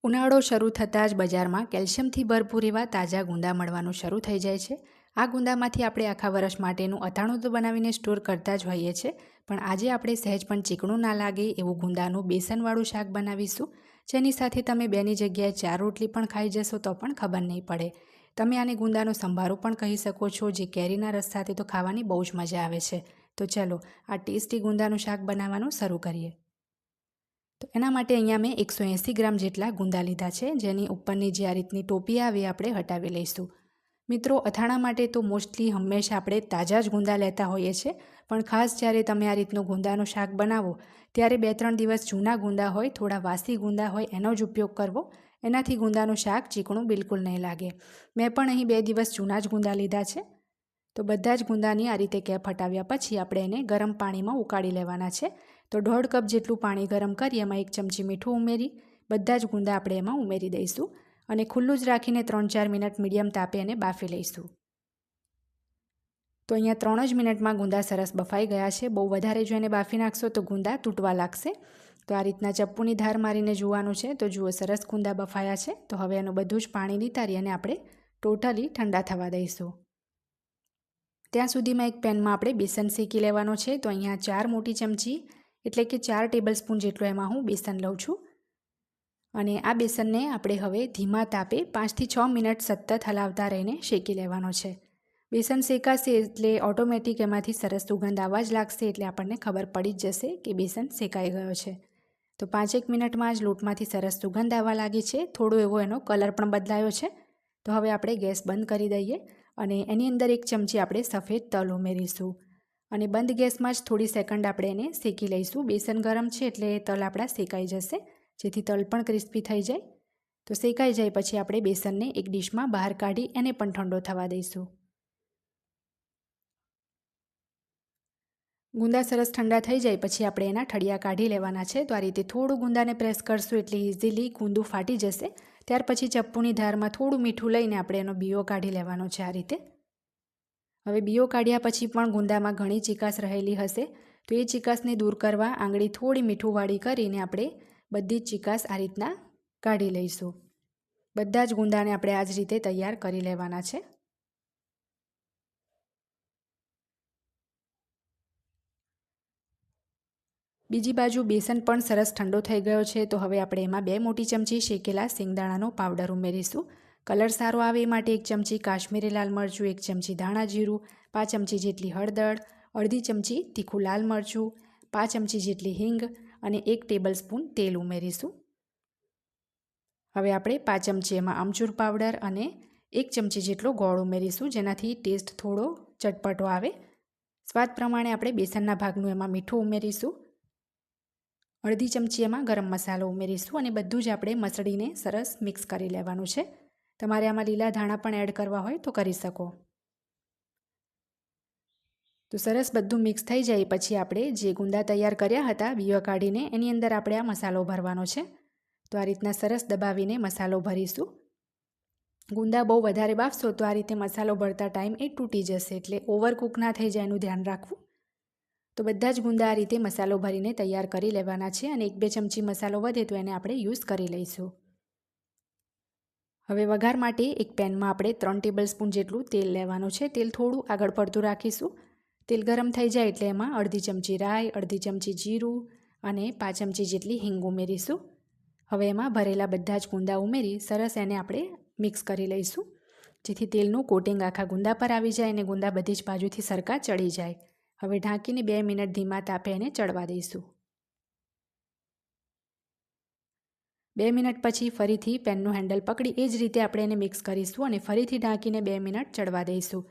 ઉનાળો શરૂ થતાં જ બજારમાં કેલ્શિયમથી ભરપૂર એવા તાજા ગુંદા મળવાનું શરૂ થઈ જાય છે. આ ગુંદામાંથી આપણે આખા વર્ષ માટેનું અથાણું તો બનાવીને સ્ટોર કરતા જ હોઈએ છીએ, પણ આજે આપણે સહેજ પણ ચીકણું ના લાગે એવું ગુંદાનું બેસનવાળું શાક બનાવીશું, જેની સાથે તમે બેની જગ્યાએ 4 રોટલી પણ ખાઈ જશો તો પણ ખબર નહીં પડે. તમે આને ગુંદાનો સંભારો પણ કહી શકો છો, જે કેરીના રસ સાથે તો ખાવાની બહુ જ મજા આવે છે. તો ચલો આ ટેસ્ટી ગુંદાનું શાક બનાવવાનું શરૂ કરીએ. તો એના માટે અહીંયા મેં 180 ગ્રામ જેટલા ગુંદા લીધા છે, જેની ઉપરની જે આ રીતની ટોપી આવે આપણે હટાવી લઈશું. મિત્રો, અથાણા માટે તો મોસ્ટલી હંમેશા આપણે તાજા જ ગુંદા લેતા હોઈએ છીએ, પણ ખાસ જ્યારે તમે આ રીતનું ગુંદાનું શાક બનાવો ત્યારે 2-3 દિવસ જૂના ગુંદા હોય, થોડા વાસી ગુંદા હોય એનો જ ઉપયોગ કરવો. એનાથી ગુંદાનું શાક ચીકણું બિલકુલ નહીં લાગે. મેં પણ અહીં 2 દિવસ જૂના જ ગુંદા લીધા છે. તો બધા જ ગુંદાની આ રીતે કેપ હટાવ્યા પછી આપણે એને ગરમ પાણીમાં ઉકાળી લેવાના છે. તો 1.5 કપ જેટલું પાણી ગરમ કરી એમાં 1 ચમચી મીઠું ઉમેરી બધા જ ગુંદા આપણે એમાં ઉમેરી દઈશું અને ખુલ્લું જ રાખીને 3-4 મિનિટ મીડિયમ તાપે એને બાફી લઈશું. તો અહીંયા 3 જ મિનિટમાં ગુંદા સરસ બફાઈ ગયા છે. બહુ વધારે જો એને બાફી નાખશો તો ગુંદા તૂટવા લાગશે. તો આ રીતના ચપ્પુની ધાર મારીને જોવાનું છે. તો જુઓ, સરસ ગુંદા બફાયા છે. તો હવે એનું બધું જ પાણી નિતારી અને આપણે ટોટલી ઠંડા થવા દઈશું. ત્યાં સુધીમાં એક પેનમાં આપણે બેસન શેકી લેવાનો છે. તો અહીંયા 4 મોટી ચમચી એટલે કે 4 ટેબલસ્પૂન જેટલો એમાં હું બેસન લઉં છું અને આ બેસનને આપણે હવે ધીમા તાપે 5 થી 6 મિનિટ સતત હલાવતા રહીને શેકી લેવાનો છે. બેસન શેકાશે એટલે ઓટોમેટિક એમાંથી સરસ સુગંધ આવવા જ લાગશે, એટલે આપણને ખબર પડી જ જશે કે બેસન શેકાઈ ગયો છે. તો 5-1 મિનિટમાં જ લોટમાંથી સરસ સુગંધ આવવા લાગી છે. થોડો એવો એનો કલર પણ બદલાયો છે. તો હવે આપણે ગેસ બંધ કરી દઈએ અને એની અંદર 1 ચમચી આપણે સફેદ તલ ઉમેરીશું અને બંધ ગેસમાં જ થોડી સેકન્ડ આપણે એને શેકી લઈશું. બેસન ગરમ છે એટલે તલ આપણા શેકાઈ જશે, જેથી તલ પણ ક્રિસ્પી થઈ જાય. તો શેકાઈ જાય પછી આપણે બેસનને એક ડીશમાં બહાર કાઢી એને પણ ઠંડો થવા દઈશું. ગુંદા સરસ ઠંડા થઈ જાય પછી આપણે એના ઠળિયા કાઢી લેવાના છે. તો આ રીતે થોડું ગુંદાને પ્રેસ કરશું એટલે ઇઝીલી ગુંદું ફાટી જશે. ત્યાર પછી ચપ્પુની ધારમાં થોડું મીઠું લઈને આપણે એનો બીઓ કાઢી લેવાનો છે આ રીતે. હવે બીઓ કાઢ્યા પછી પણ ગુંદામાં ઘણી ચીકાશ રહેલી હશે, તો એ ચીકાશને દૂર કરવા આંગળી થોડી મીઠુંવાળી કરીને આપણે બધી જ ચીકાશ આ રીતના કાઢી લઈશું. બધા જ ગુંદાને આપણે આ જ રીતે તૈયાર કરી લેવાના છે. બીજી બાજુ બેસન પણ સરસ ઠંડો થઈ ગયો છે. તો હવે આપણે એમાં 2 મોટી ચમચી શેકેલા શેંગદાણાનો પાવડર ઉમેરીશું. કલર સારો આવે એ માટે 1 ચમચી કાશ્મીરી લાલ મરચું, 1 ચમચી ધાણા જીરું, 5 ચમચી જેટલી હળદર, અડધી ચમચી તીખું લાલ મરચું, 5 ચમચી જેટલી હિંગ અને 1 ટેબલસ્પૂન તેલ ઉમેરીશું. હવે આપણે 5 ચમચી એમાં આમચૂર પાવડર અને 1 ચમચી જેટલો ગોળ ઉમેરીશું, જેનાથી ટેસ્ટ થોડો ચટપટો આવે. સ્વાદ પ્રમાણે આપણે બેસનના ભાગનું એમાં મીઠું ઉમેરીશું. અડધી ચમચી એમાં ગરમ મસાલો ઉમેરીશું અને બધું જ આપણે મસળીને સરસ મિક્સ કરી લેવાનું છે. તમારે આમાં લીલા ધાણા પણ એડ કરવા હોય તો કરી શકો. તો સરસ બધું મિક્સ થઈ જાય પછી આપણે જે ગુંદા તૈયાર કર્યા હતા બીઓ કાઢીને એની અંદર આપણે આ મસાલો ભરવાનો છે. તો આ રીતના સરસ દબાવીને મસાલો ભરીશું. ગુંદા બહુ વધારે બાફશો તો આ રીતે મસાલો ભરતા ટાઈમ એ તૂટી જશે, એટલે ઓવરકુક ના થઈ જાય એનું ધ્યાન રાખવું. તો બધા જ ગુંદા આ રીતે મસાલો ભરીને તૈયાર કરી લેવાના છે અને 1-2 ચમચી મસાલો વધે તો એને આપણે યુઝ કરી લઈશું. હવે વઘાર માટે એક પેનમાં આપણે 3 ટેબલસ્પૂન જેટલું તેલ લેવાનું છે. તેલ થોડું આગળ પડતું રાખીશું. તેલ ગરમ થઈ જાય એટલે એમાં અડધી ચમચી રાઈ, અડધી ચમચી જીરું અને 5 ચમચી જેટલી હિંગ ઉમેરીશું. હવે એમાં ભરેલા બધા જ ગુંદા ઉમેરી સરસ એને આપણે મિક્સ કરી લઈશું, જેથી તેલનું કોટિંગ આખા ગુંદા પર આવી જાય અને ગુંદા બધી જ બાજુથી સરખા ચડી જાય. હવે ઢાંકીને 2 મિનિટ ધીમા તાપે એને ચડવા દઈશું. 2 મિનિટ પછી ફરીથી પેનનું હેન્ડલ પકડી એ જ રીતે આપણે એને મિક્સ કરીશું અને ફરીથી ઢાંકીને 2 મિનિટ ચડવા દઈશું.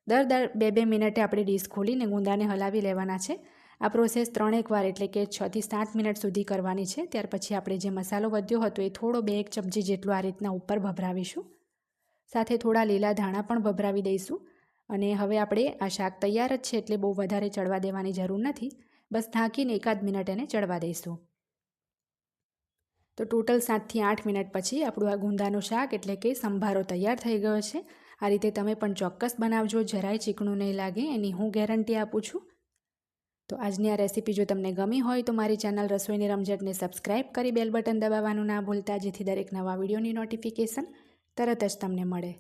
દર 2-2 મિનિટે આપણે ડીશ ખોલીને ગુંદાને હલાવી લેવાના છે. આ પ્રોસેસ 3 વાર એટલે કે 6 થી 7 મિનિટ સુધી કરવાની છે. ત્યાર પછી આપણે જે મસાલો વધ્યો હતો એ થોડો 2-1 ચમચી જેટલો આ રીતના ઉપર ભભરાવીશું. સાથે થોડા લીલા ધાણા પણ ભભરાવી દઈશું. અને હવે આપણે આ શાક તૈયાર જ છે એટલે બહુ વધારે ચડવા દેવાની જરૂર નથી. બસ ઢાંકીને 1 મિનિટ એને ચડવા દઈશું. તો ટોટલ 7 થી 8 મિનિટ પછી આપણું આ ગુંદાનું શાક એટલે કે સંભારો તૈયાર થઈ ગયો છે. આ રીતે તમે પણ ચોક્કસ બનાવજો, જરાય ચીકણું નહીં લાગે એની હું ગેરંટી આપું છું. તો આજની આ રેસીપી જો તમને ગમી હોય તો મારી ચેનલ રસોઈની રમઝટને સબસ્ક્રાઈબ કરી બેલ બટન દબાવવાનું ના ભૂલતા, જેથી દરેક નવા વિડીયોની નોટિફિકેશન તરત જ તમને મળે.